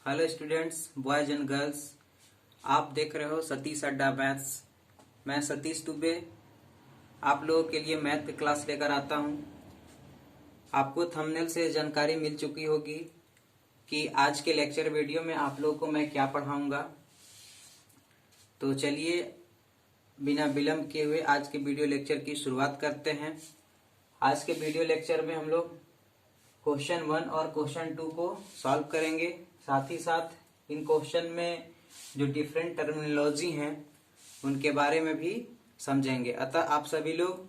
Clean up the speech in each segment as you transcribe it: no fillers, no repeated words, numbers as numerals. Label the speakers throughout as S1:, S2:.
S1: Hello students, boys and girls. आप देख रहे हो सतीश अड्डा मैथ्स। मैं सतीश दुबे आप लोगों के लिए मैथ की क्लास लेकर आता हूं। आपको थंबनेल से जानकारी मिल चुकी होगी कि आज के लेक्चर वीडियो में आप लोगों को मैं क्या पढ़ाऊंगा। तो चलिए बिना विलंब किए हुए आज के वीडियो लेक्चर की शुरुआत करते हैं। आज के वीडियो लेक्चर में हम लोग क्वेश्चन 1 और क्वेश्चन 2 को सॉल्व करेंगे। साथ ही साथ इन क्वेश्चन में जो डिफरेंट टर्मिनोलॉजी हैं उनके बारे में भी समझेंगे। अतः आप सभी लोग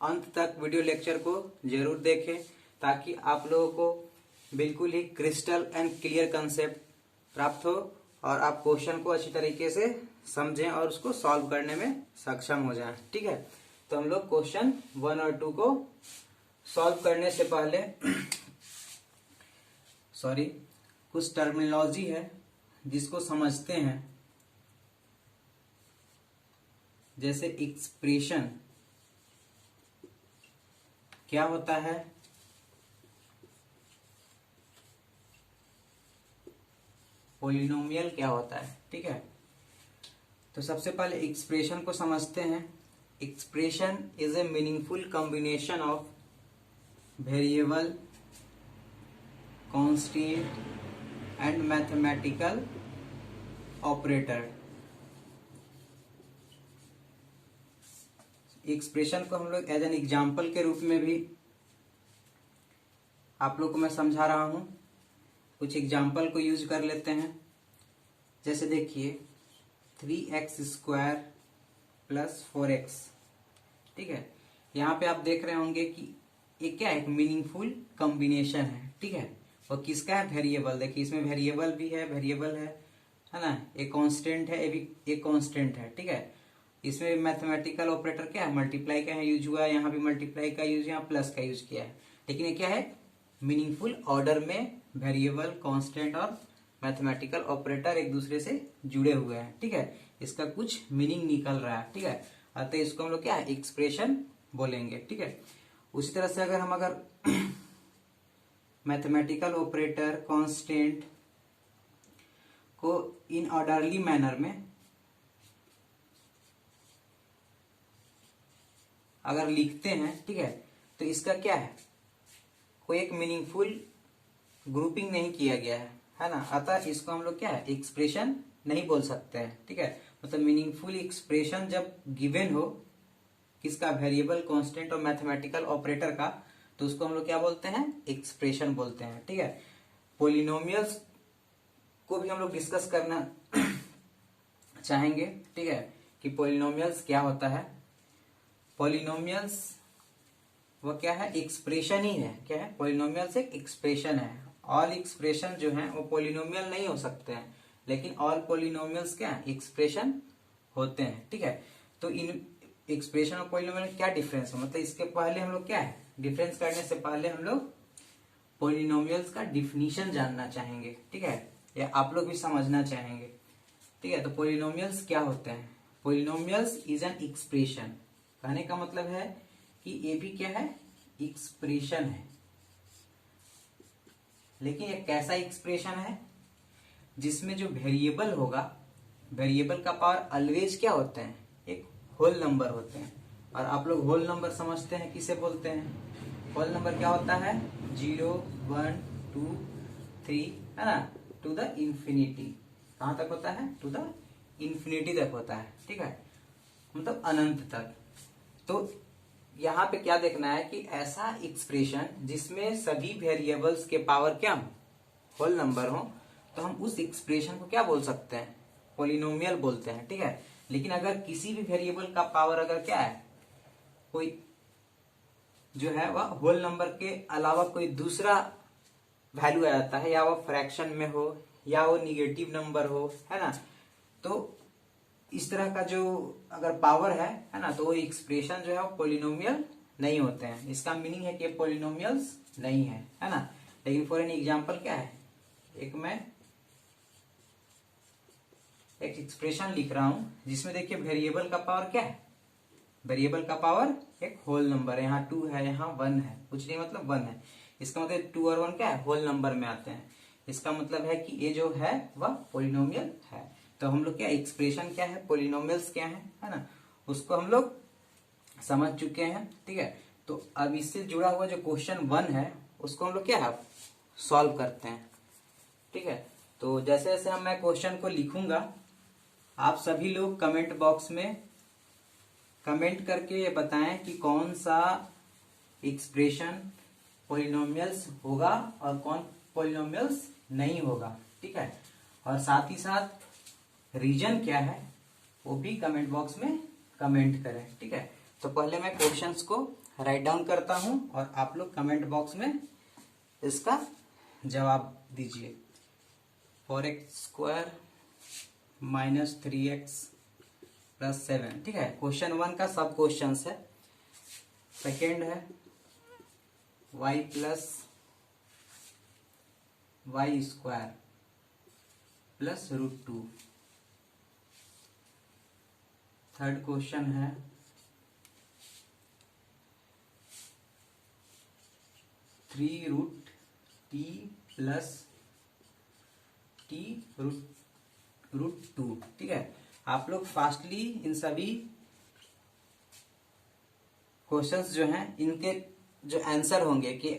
S1: अंत तक वीडियो लेक्चर को जरूर देखें ताकि आप लोगों को बिल्कुल ही क्रिस्टल एंड क्लियर कंसेप्ट प्राप्त हो और आप क्वेश्चन को अच्छी तरीके से समझें और उसको सॉल्व करने में सक्षम हो जाएं। ठीक है, तो हम लोग क्वेश्चन 1 और 2 को सॉल्व करने से पहले कुछ टर्मिनोलॉजी है जिसको समझते हैं। जैसे एक्सप्रेशन क्या होता है, पॉलिनोमियल क्या होता है। ठीक है, तो सबसे पहले एक्सप्रेशन को समझते हैं। Expression is a meaningful combination of variable, constant and mathematical operator. Expression को हम लोग एज एन एग्जाम्पल के रूप में भी आप लोग को मैं समझा रहा हूं। कुछ एग्जाम्पल को यूज कर लेते हैं। जैसे देखिए 3x² प्लस 4x। ठीक है, यहाँ पे आप देख रहे होंगे कि ये क्या है, एक मीनिंगफुल कॉम्बिनेशन है। ठीक है, और किसका है, वेरिएबल। देखिए इसमें वेरिएबल भी है, वेरिएबल है ना। एक कांस्टेंट है, ये भी एक कांस्टेंट है। ठीक है, इसमें मैथमेटिकल ऑपरेटर क्या है, मल्टीप्लाई का यूज हुआ है। यहाँ भी मल्टीप्लाई का यूज, यहाँ प्लस का यूज किया है। लेकिन ये क्या है, मीनिंगफुल ऑर्डर में वेरिएबल, कांस्टेंट और मैथमेटिकल ऑपरेटर एक दूसरे से जुड़े हुए हैं। ठीक है, इसका कुछ मीनिंग निकल रहा है। ठीक है, अतः इसको हम लोग क्या है, एक्सप्रेशन बोलेंगे। ठीक है, उसी तरह से अगर मैथमेटिकल ऑपरेटर, कांस्टेंट को इन ऑर्डरली मैनर में अगर लिखते हैं, ठीक है, तो इसका क्या है, कोई एक मीनिंगफुल ग्रुपिंग नहीं किया गया है ना। अतः इसको हम लोग क्या है, एक्सप्रेशन नहीं बोल सकते हैं। ठीक है, मतलब मीनिंगफुल एक्सप्रेशन जब गिवन हो किसका, वेरिएबल, कांस्टेंट और मैथमेटिकल ऑपरेटर का, तो उसको हम लोग क्या बोलते हैं, एक्सप्रेशन बोलते हैं। ठीक है, पॉलिनोमियल्स को भी हम लोग डिस्कस करना चाहेंगे। ठीक है, कि पॉलिनोमियल्स क्या होता है। पॉलिनोमियल्स वो क्या है, एक्सप्रेशन ही है। क्या है, पॉलिनोमियल्स एक एक्सप्रेशन है। ऑल एक्सप्रेशन जो है वो पॉलिनोमियल नहीं हो सकते हैं, लेकिन ऑल पॉलिनोमियल्स क्या है, एक्सप्रेशन होते हैं। ठीक है, तो इन एक्सप्रेशन और पॉलिनोमियल में क्या डिफरेंस है, मतलब इसके पहले हम लोग क्या है, डिफरेंस करने से पहले हम लोग पॉलिनोमियल्स का डिफिनीशन जानना चाहेंगे। ठीक है, या आप लोग भी समझना चाहेंगे। ठीक है, तो पॉलिनोमियल्स क्या होते हैं। Polynomials is an expression. कहने का मतलब है कि ये भी क्या है, एक्सप्रेशन है। लेकिन ये कैसा एक्सप्रेशन है, जिसमें जो वेरिएबल होगा, वेरिएबल का पावर ऑलवेज क्या होते हैं, एक होल नंबर होते हैं। और आप लोग होल नंबर समझते हैं किसे बोलते हैं। होल नंबर क्या होता है, 0, 1, 2, 3 है ना, टू द इंफिनिटी। कहां तक होता है, टू द इंफिनिटी तक होता है। ठीक है, मतलब अनंत तक। तो यहाँ पे क्या देखना है कि ऐसा एक्सप्रेशन जिसमें सभी वेरिएबल्स के पावर क्या हो, होल नंबर हो, तो हम उस एक्सप्रेशन को क्या बोल सकते हैं, पॉलिनोमियल बोलते हैं। ठीक है, लेकिन अगर किसी भी वेरिएबल का पावर अगर क्या है, कोई जो है वह होल नंबर के अलावा कोई दूसरा वैल्यू आ जाता है, या वो फ्रैक्शन में हो या वो निगेटिव नंबर हो, है ना, तो इस तरह का जो अगर पावर है ना, तो वो एक्सप्रेशन जो है वो पॉलिनोमियल नहीं होते हैं। इसका मीनिंग है कि ये पॉलिनोमियल्स नहीं है ना। लेकिन फॉर एन एग्जांपल क्या है, एक मैं एक एक्सप्रेशन लिख रहा हूं जिसमें देखिए वेरिएबल का पावर क्या है, वेरिएबल का पावर एक होल नंबर है। यहाँ 2 है, यहाँ 1 है, कुछ नहीं मतलब 1 है। इसका मतलब 2 और 1 क्या है, होल नंबर में आते हैं। इसका मतलब है कि ये जो है वह पोलिनोमियल है। तो हम लोग क्या एक्सप्रेशन क्या है, पोलिनोमियल्स क्या है ना, उसको हम लोग समझ चुके हैं। ठीक है, तो अब इससे जुड़ा हुआ जो क्वेश्चन 1 है उसको हम लोग क्या है सॉल्व करते हैं। ठीक है, तो जैसे जैसे हम मैं क्वेश्चन को लिखूंगा आप सभी लोग कमेंट बॉक्स में कमेंट करके ये बताएं कि कौन सा एक्सप्रेशन पोलिनोमियल्स होगा और कौन पोलिनोमियल्स नहीं होगा। ठीक है, और साथ ही साथ रीजन क्या है वो भी कमेंट बॉक्स में कमेंट करें। ठीक है, तो पहले मैं क्वेश्चंस को राइट डाउन करता हूं और आप लोग कमेंट बॉक्स में इसका जवाब दीजिए। 4x² minus 3x plus 7। ठीक है, क्वेश्चन 1 का सब क्वेश्चन है। सेकेंड है y plus y² plus √2। Third question है (3√t प्लस t √2। ठीक है, आप लोग फास्टली इन सभी क्वेश्चंस जो हैं इनके जो आंसर होंगे कि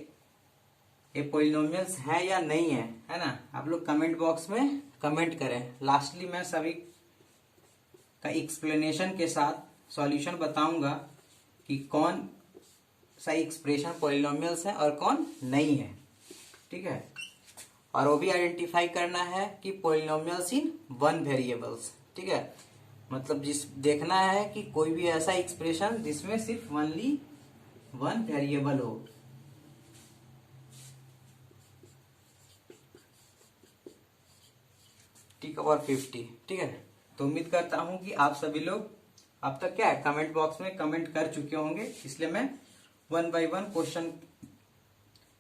S1: ये पोलिनोमियल्स है या नहीं है ना, आप लोग कमेंट बॉक्स में कमेंट करें। लास्टली मैं सभी का एक्सप्लेनेशन के साथ सॉल्यूशन बताऊंगा कि कौन सा एक्सप्रेशन पोलिनोमियल्स है और कौन नहीं है। ठीक है, और वो भी आइडेंटिफाई करना है कि पोलिनोमियल्स इन 1 वेरिएबल्स। ठीक है, मतलब जिस देखना है कि कोई भी ऐसा एक्सप्रेशन जिसमें सिर्फ ओनली 1 वेरिएबल हो। t⁻50। ठीक है, तो उम्मीद करता हूं कि आप सभी लोग अब तक क्या है कमेंट बॉक्स में कमेंट कर चुके होंगे, इसलिए मैं 1 बाय 1 क्वेश्चन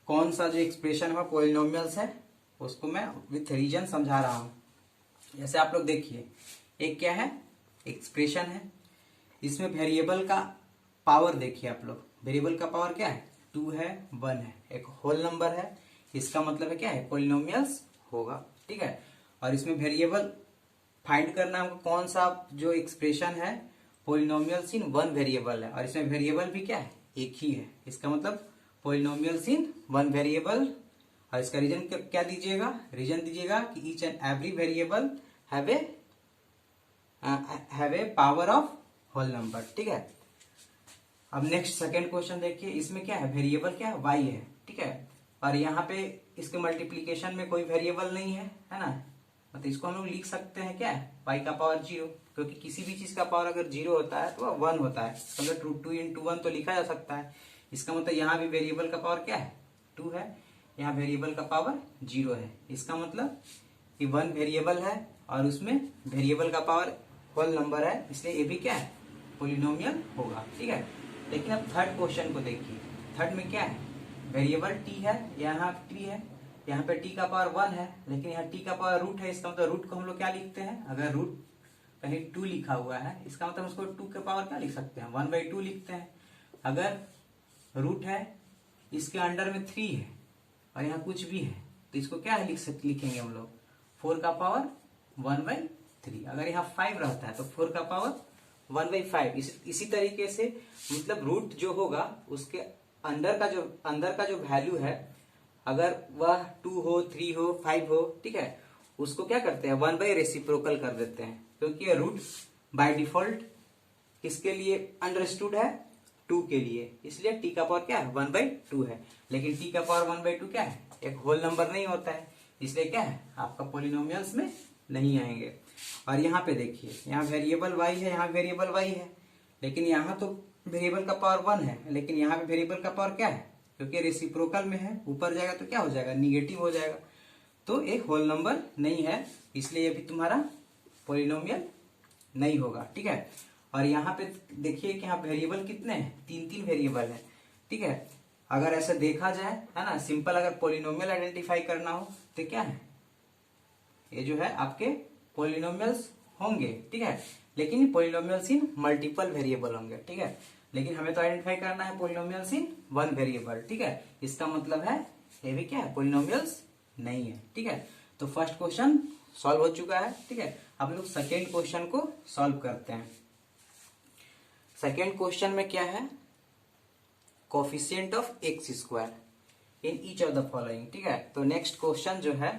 S1: कौन सा जो एक्सप्रेशन है पोलिनोमियल्स है उसको मैं विथ रीजन समझा रहा हूं। जैसे आप लोग देखिए, एक क्या है एक्सप्रेशन है, इसमें वेरिएबल का पावर देखिए आप लोग, वेरिएबल का पावर क्या है 2 है 1 है, एक होल नंबर है, इसका मतलब है क्या है पोलिनोमियल्स होगा। ठीक है, और इसमें वेरिएबल फाइंड करना है हमको कौन सा जो एक्सप्रेशन है पोलिनोमियल्स इन 1 वेरिएबल है, और इसमें वेरिएबल भी क्या है एक ही है, इसका मतलब पोलिनोमियल्स इन 1 वेरिएबल। और इसका रीजन क्या दीजिएगा, रीजन दीजिएगा कि each and every variable have a power of whole number. ठीक है, अब नेक्स्ट सेकेंड क्वेश्चन देखिए, इसमें क्या है वेरिएबल क्या है y है। ठीक है, और यहाँ पे इसके मल्टीप्लीकेशन में कोई वेरिएबल नहीं है ना, मतलब इसको हम लोग लिख सकते हैं क्या है y का पावर 0, क्योंकि किसी भी चीज का पावर अगर 0 होता है तो वह 1 होता है, मतलब √2 × 1 तो लिखा जा सकता है। इसका मतलब यहाँ भी वेरिएबल का पावर क्या है 2 है, यहाँ वेरिएबल का पावर 0 है, इसका मतलब कि 1 वेरिएबल है और उसमें वेरिएबल का पावर होल नंबर है, इसलिए ये भी क्या है पोलिनोमियल होगा। ठीक है, लेकिन अब थर्ड क्वेश्चन को देखिए, थर्ड में क्या है वेरिएबल t है, यहाँ t है, यहाँ पे t का पावर 1 है, लेकिन यहाँ t का पावर रूट है, इसका मतलब रूट को हम लोग क्या लिखते हैं, अगर रूट कहीं 2 लिखा हुआ है इसका मतलब उसको 2 के पावर क्या लिख सकते हैं 1/2 लिखते हैं। अगर रूट है इसके अंडर में 3 है और यहाँ कुछ भी है तो इसको क्या है लिखेंगे हम लोग 4 का पावर 1/3। अगर यहाँ 5 रहता है तो 4 का पावर 1/5। इसी तरीके से मतलब रूट जो होगा उसके अंदर का जो वैल्यू है अगर वह 2 हो 3 हो 5 हो, ठीक है, उसको क्या करते हैं 1/रेसिप्रोकल कर देते हैं, क्योंकि रूट बाय डिफॉल्ट किसके लिए अंडरस्टूड है 2 के लिए, इसलिए t का पावर क्या है 1/2 है। लेकिन t का पावर 1/2 क्या है एक होल नंबर नहीं होता है, इसलिए क्या है आपका पोलिनोमियल्स में नहीं आएंगे। और यहाँ पे देखिए, यहाँ वेरिएबल y है, यहाँ वेरिएबल y है, लेकिन यहाँ तो वेरिएबल का पावर 1 है, लेकिन यहाँ पे वेरिएबल का पावर क्या है, क्योंकि रेसिप्रोकल में है ऊपर जाएगा तो क्या हो जाएगा निगेटिव हो जाएगा, तो एक होल नंबर नहीं है, इसलिए ये भी तुम्हारा पोलिनोमियल नहीं होगा। ठीक है, और यहाँ पे देखिए कि यहाँ वेरिएबल कितने हैं 3 वेरिएबल है। ठीक है, अगर ऐसा देखा जाए है ना, सिंपल अगर पोलिनोमियल आइडेंटिफाई करना हो तो क्या है ये जो है आपके पोलिनोमियल्स होंगे। ठीक है, लेकिन पोलिनोमियल्स इन मल्टीपल वेरिएबल होंगे। ठीक है, लेकिन हमें तो आइडेंटिफाई करना है पोलिनोमियल्स इन 1 वेरिएबल। ठीक है, इसका मतलब है ये भी क्या है पोलिनोमियल्स नहीं है। ठीक है, तो फर्स्ट क्वेश्चन सॉल्व हो चुका है। ठीक है, अब लोग सेकेंड क्वेश्चन को सॉल्व करते हैं। सेकेंड क्वेश्चन में क्या है, coefficient of x square in each of the following. ठीक है, तो नेक्स्ट क्वेश्चन जो है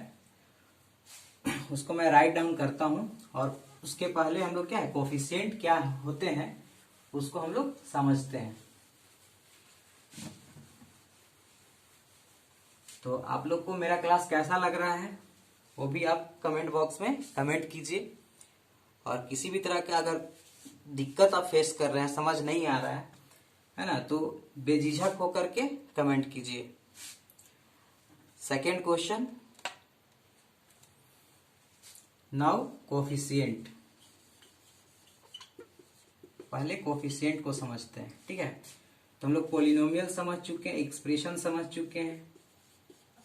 S1: उसको मैं राइट डाउन करता हूं, और उसके पहले हम लोग क्या है, कोफिशिएंट क्या होते हैं उसको हम लोग समझते हैं। तो आप लोग को मेरा क्लास कैसा लग रहा है वो भी आप कमेंट बॉक्स में कमेंट कीजिए, और किसी भी तरह का अगर दिक्कत आप फेस कर रहे हैं, समझ नहीं आ रहा है ना, तो बेझिझक होकर के कमेंट कीजिए। Second question, now coefficient. पहले कोफिशिएंट को समझते हैं। ठीक है, तो हम लोग पोलिनोमियल समझ चुके हैं, एक्सप्रेशन समझ चुके हैं,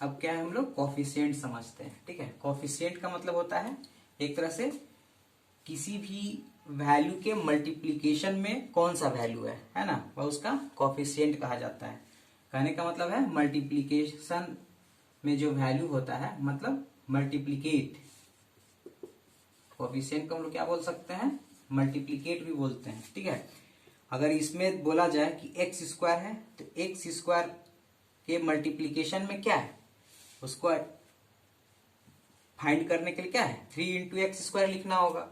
S1: अब क्या है हम लोग कोफिशिएंट समझते हैं। ठीक है, कोफिशिएंट का मतलब होता है एक तरह से किसी भी वैल्यू के मल्टीप्लीकेशन में कौन सा वैल्यू है ना, वह उसका कोफिशिएंट कहा जाता है। कहने का मतलब है मल्टीप्लीकेशन में जो वैल्यू होता है, मतलब मल्टीप्लीकेट। कोफिशिएंट को हम लोग क्या बोल सकते हैं, मल्टीप्लीकेट भी बोलते हैं। ठीक है, अगर इसमें बोला जाए कि एक्स स्क्वायर है, तो एक्स स्क्वायर के मल्टीप्लीकेशन में क्या है, उसको फाइंड करने के लिए क्या है, 3 इंटू एक्स स्क्वायर लिखना होगा,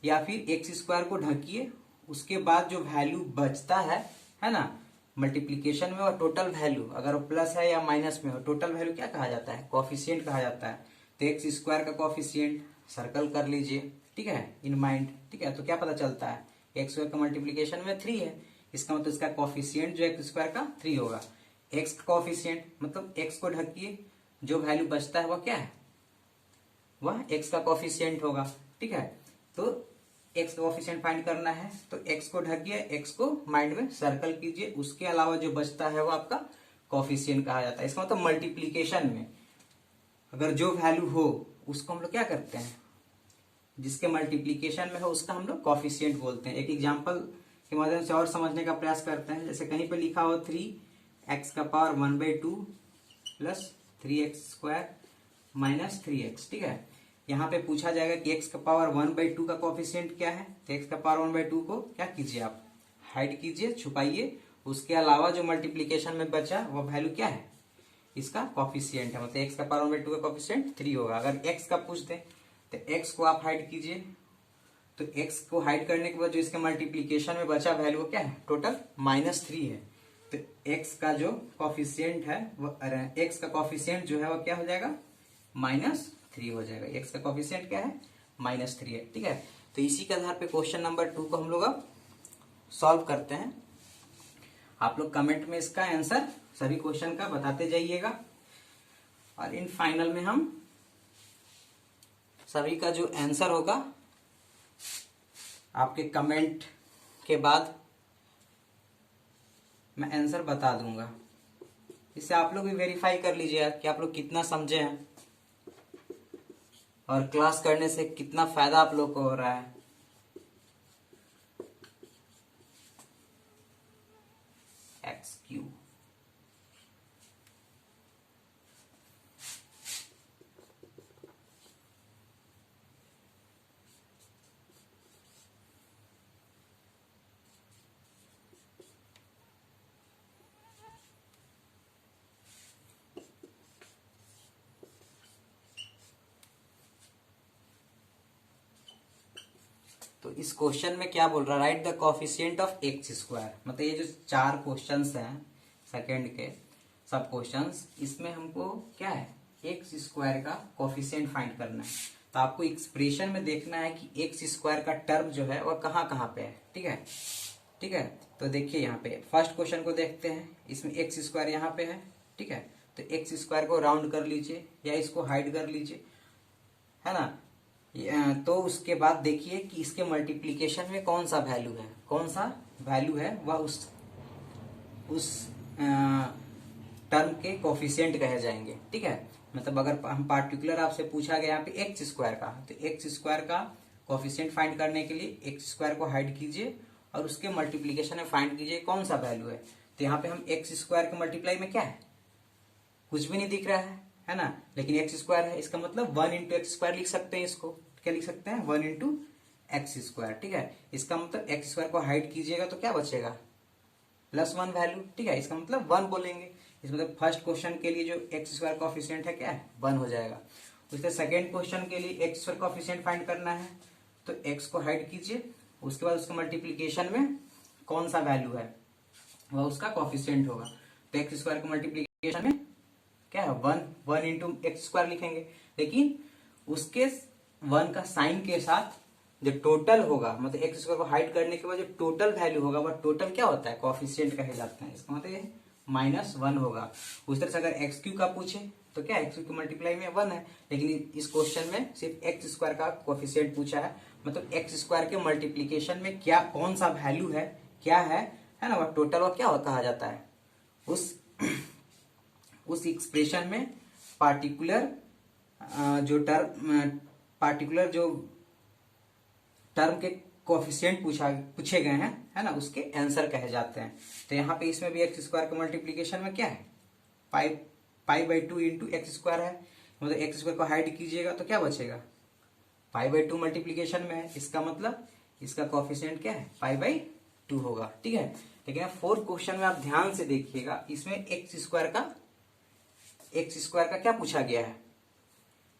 S1: या फिर एक्स स्क्वायर को ढकिए, उसके बाद जो वैल्यू बचता है ना मल्टीप्लीकेशन में, और टोटल वैल्यू अगर वो प्लस है या माइनस में हो, टोटल वैल्यू क्या कहा जाता है, कोफिशिएंट कहा जाता है। तो एक्स स्क्वायर का कोफिशिएंट सर्कल कर लीजिए। ठीक है, इन माइंड। ठीक है, तो क्या पता चलता है, एक्स स्क्वायर का मल्टीप्लीकेशन में 3 है, इसका मतलब इसका कोफिशिएंट जो एक्स स्क्वायर का 3 होगा। एक्स का कोफिशिएंट मतलब एक्स को ढकिए, जो वैल्यू बचता है वह क्या है, वह एक्स का कोफिशिएंट होगा। ठीक है, तो एक्स का कोफिशिएंट फाइंड करना है, तो एक्स को ढकिए, एक्स को माइंड में सर्कल कीजिए, उसके अलावा जो बचता है वो आपका कोफिशिएंट कहा जाता है। इसका मतलब मल्टीप्लीकेशन में अगर जो वैल्यू हो उसको हम लोग क्या करते हैं, जिसके मल्टीप्लीकेशन में हो उसका हम लोग कोफिशिएंट बोलते हैं। एक एग्जांपल के माध्यम से और समझने का प्रयास करते हैं। जैसे कहीं पे लिखा हो 3x का power 1/2 plus 3x square minus 3x। ठीक है, यहाँ पे पूछा जाएगा कि x का पावर 1/2 का कोफिशिएंट क्या है, तो x का पावर 1/2 को क्या कीजिए, आप हाइड कीजिए, छुपाइए, उसके अलावा जो मल्टीप्लीकेशन में बचा वो वैल्यू क्या है, इसका कोफिशिएंट है। मतलब x का पावर 1/2 का कोफिशिएंट 3 होगा। अगर x का पूछ दे तो x को आप हाइड कीजिए, तो x को हाइड करने के बाद जो इसके मल्टीप्लीकेशन में बचा वैल्यू क्या है, टोटल -3 है। तो x का जो कोफिशिएंट है वो, x का कोफिशिएंट जो है वो क्या हो जाएगा, -3 हो जाएगा। x का कोफिशिएंट क्या है, -3 है। ठीक है, तो इसी के आधार पे क्वेश्चन नंबर 2 को हम लोग अब सॉल्व करते हैं। आप लोग कमेंट में इसका आंसर सभी क्वेश्चन का बताते जाइएगा, और इन फाइनल में हम सभी का जो आंसर होगा आपके कमेंट के बाद मैं आंसर बता दूंगा। इससे आप लोग भी वेरीफाई कर लीजिएगा कि आप लोग कितना समझे हैं और क्लास करने से कितना फायदा आप लोग को हो रहा है। XQ तो इस क्वेश्चन में क्या बोल रहा है, right the coefficient of x square. मतलब ये जो 4 क्वेश्चंस हैं सेकंड के सब क्वेश्चंस, इसमें हमको क्या है, एक्स स्क्वायर का कोफिशिएंट फाइंड करना है। तो आपको एक्सप्रेशन में देखना है कि एक्स स्क्वायर का टर्म जो है वह कहाँ पे है। ठीक है, ठीक है, तो देखिए यहाँ पे फर्स्ट क्वेश्चन को देखते हैं, इसमें एक्स स्क्वायर यहाँ पे है। ठीक है, तो एक्स स्क्वायर को राउंड कर लीजिए या इसको हाइड कर लीजिए, है ना। तो उसके बाद देखिए कि इसके मल्टीप्लीकेशन में कौन सा वैल्यू है वह उस टर्म के कोफिशिएंट कहे जाएंगे। ठीक है, मतलब अगर हम पार्टिकुलर आपसे पूछा गया यहाँ पे एक्स स्क्वायर का, तो एक्स स्क्वायर का कोफिशिएंट फाइंड करने के लिए एक्स स्क्वायर को हाइड कीजिए और उसके मल्टीप्लीकेशन में फाइंड कीजिए कौन सा वैल्यू है। तो यहाँ पे हम एक्स स्क्वायर के मल्टीप्लाई में क्या है, कुछ भी नहीं दिख रहा है, है ना, लेकिन एक्स स्क्वायर है, इसका मतलब 1 इंटू एक्स स्क्वायर लिख सकते हैं इसको। क्या लिख सकते हैं? 1 इंटू एक्स स्क्वायर। ठीक है, इसका मतलब एक्स स्क्वायर को हाइड कीजिएगा तो क्या बचेगा? +1 वैल्यू। ठीक है, इसका मतलब 1 बोलेंगे। इस मतलब फर्स्ट क्वेश्चन के लिए जो एक्स स्क्वायर कॉफिशिएंट है क्या है? 1 हो जाएगा। उसके सेकेंड क्वेश्चन के लिए एक्स स्क्वायर कॉफिशिएंट फाइंड करना है, तो एक्स को हाइड कीजिए, उसके बाद उसका मल्टीप्लीकेशन में कौन सा वैल्यू है वह उसका कॉफिशिएंट होगा। तो एक्स स्क्वायर को मल्टीप्लीकेशन में क्या है? 1 इंटू एक्स स्क्वायर लिखेंगे, लेकिन उसके 1 का साइन के साथ जो टोटल होगा, मतलब एक्स स्क्वायर को हाइड करने के बाद जो टोटल वैल्यू होगा वह टोटल क्या होता है? कॉफिशिएंट कहे जाते हैं। इसका मतलब -1 होगा। उस तरह से अगर एक्स क्यू का पूछे तो क्या एक्स क्यू की मल्टीप्लाई में 1 है, लेकिन इस क्वेश्चन में सिर्फ एक्स स्क्वायर का कॉफिशिएंट पूछा है, मतलब एक्स स्क्वायर के मल्टीप्लीकेशन में क्या कौन सा वैल्यू है, क्या है ना, वह टोटल वह क्या कहा जाता है? उस एक्सप्रेशन में पार्टिकुलर जो टर्म के कोफिशिएंट पूछे गए हैं, है ना, उसके आंसर कहे जाते हैं। तो यहाँ पे इसमें भी एक्स स्क्वायर का मल्टीप्लीकेशन में क्या है? पाई/2 इंटू एक्स स्क्वायर है, मतलब एक्स स्क्वायर को हाइड कीजिएगा तो क्या बचेगा? पाई/2 मल्टीप्लीकेशन में है, इसका मतलब इसका कोफिशिएंट क्या है? पाई/2 होगा। ठीक है, लेकिन फोर्थ क्वेश्चन में आप ध्यान से देखिएगा, इसमें एक्स स्क्वायर का क्या पूछा गया है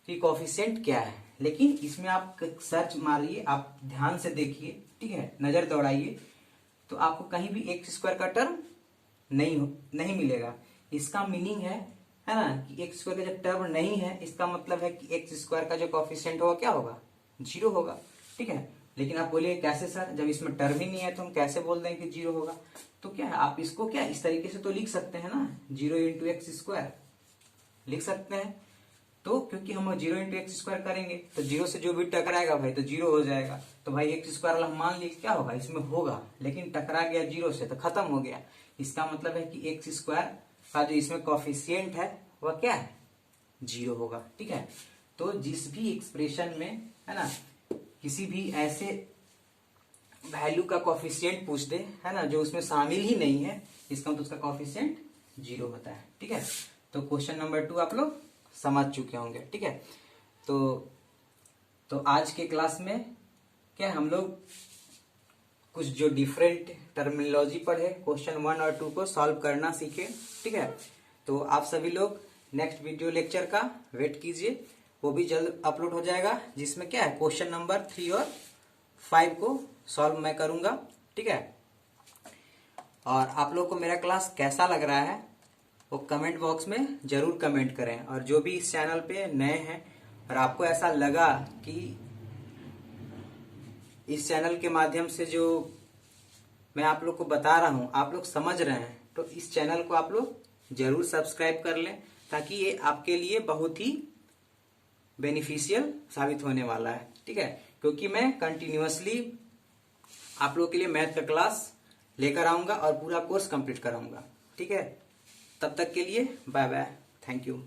S1: कि कोफिशिएंट क्या है, लेकिन इसमें आप सर्च मारिए, आप ध्यान से देखिए, ठीक है, नजर दौड़ाइए, तो आपको कहीं भी एक्स स्क्वायर का टर्म नहीं मिलेगा। इसका मीनिंग है ना, कि एक्स स्क्वायर का जब टर्म नहीं है, इसका मतलब है कि एक्स स्क्वायर का जो कोफिशिएंट होगा क्या होगा? 0 होगा। ठीक है, लेकिन आप बोलिए कैसे सर, जब इसमें टर्म ही नहीं है तो हम कैसे बोल दें कि 0 होगा? तो क्या है, आप इसको क्या इस तरीके से तो लिख सकते हैं ना, 0 इंटू एक्स स्क्वायर लिख सकते हैं। तो क्योंकि हम 0 इंटू एक्स स्क्वायर करेंगे तो 0 से जो भी टकराएगा भाई तो 0 हो जाएगा। तो भाई एक्स स्क्वायर वाला मान लीजिए क्या होगा? इसमें होगा, लेकिन टकरा गया 0 से तो खत्म हो गया। इसका मतलब है कि एक्स स्क्वायर का जो इसमें कॉफिशिएंट है वह क्या है? 0 होगा। ठीक है, तो जिस भी एक्सप्रेशन में, है ना, किसी भी ऐसे वैल्यू का कॉफिशिएंट पूछ दे, है ना, जो उसमें शामिल ही नहीं है, इसका मतलब उसका कॉफिशिएंट 0 होता है। ठीक है, तो क्वेश्चन नंबर 2 आप लोग समझ चुके होंगे। ठीक है, तो आज के क्लास में क्या हम लोग कुछ जो डिफरेंट टर्मिनोलॉजी पढ़े, क्वेश्चन 1 और 2 को सॉल्व करना सीखे। ठीक है, तो आप सभी लोग नेक्स्ट वीडियो लेक्चर का वेट कीजिए, वो भी जल्द अपलोड हो जाएगा, जिसमें क्या है क्वेश्चन नंबर 3 और 5 को सॉल्व मैं करूंगा। ठीक है, और आप लोग को मेरा क्लास कैसा लग रहा है वो कमेंट बॉक्स में जरूर कमेंट करें। और जो भी इस चैनल पे नए हैं और आपको ऐसा लगा कि इस चैनल के माध्यम से जो मैं आप लोग को बता रहा हूं आप लोग समझ रहे हैं, तो इस चैनल को आप लोग जरूर सब्सक्राइब कर लें, ताकि ये आपके लिए बहुत ही बेनिफिशियल साबित होने वाला है। ठीक है, क्योंकि मैं कंटिन्यूअसली आप लोग के लिए मैथ का क्लास लेकर आऊंगा और पूरा कोर्स कंप्लीट कराऊंगा। ठीक है, तब तक के लिए बाय बाय, थैंक यू।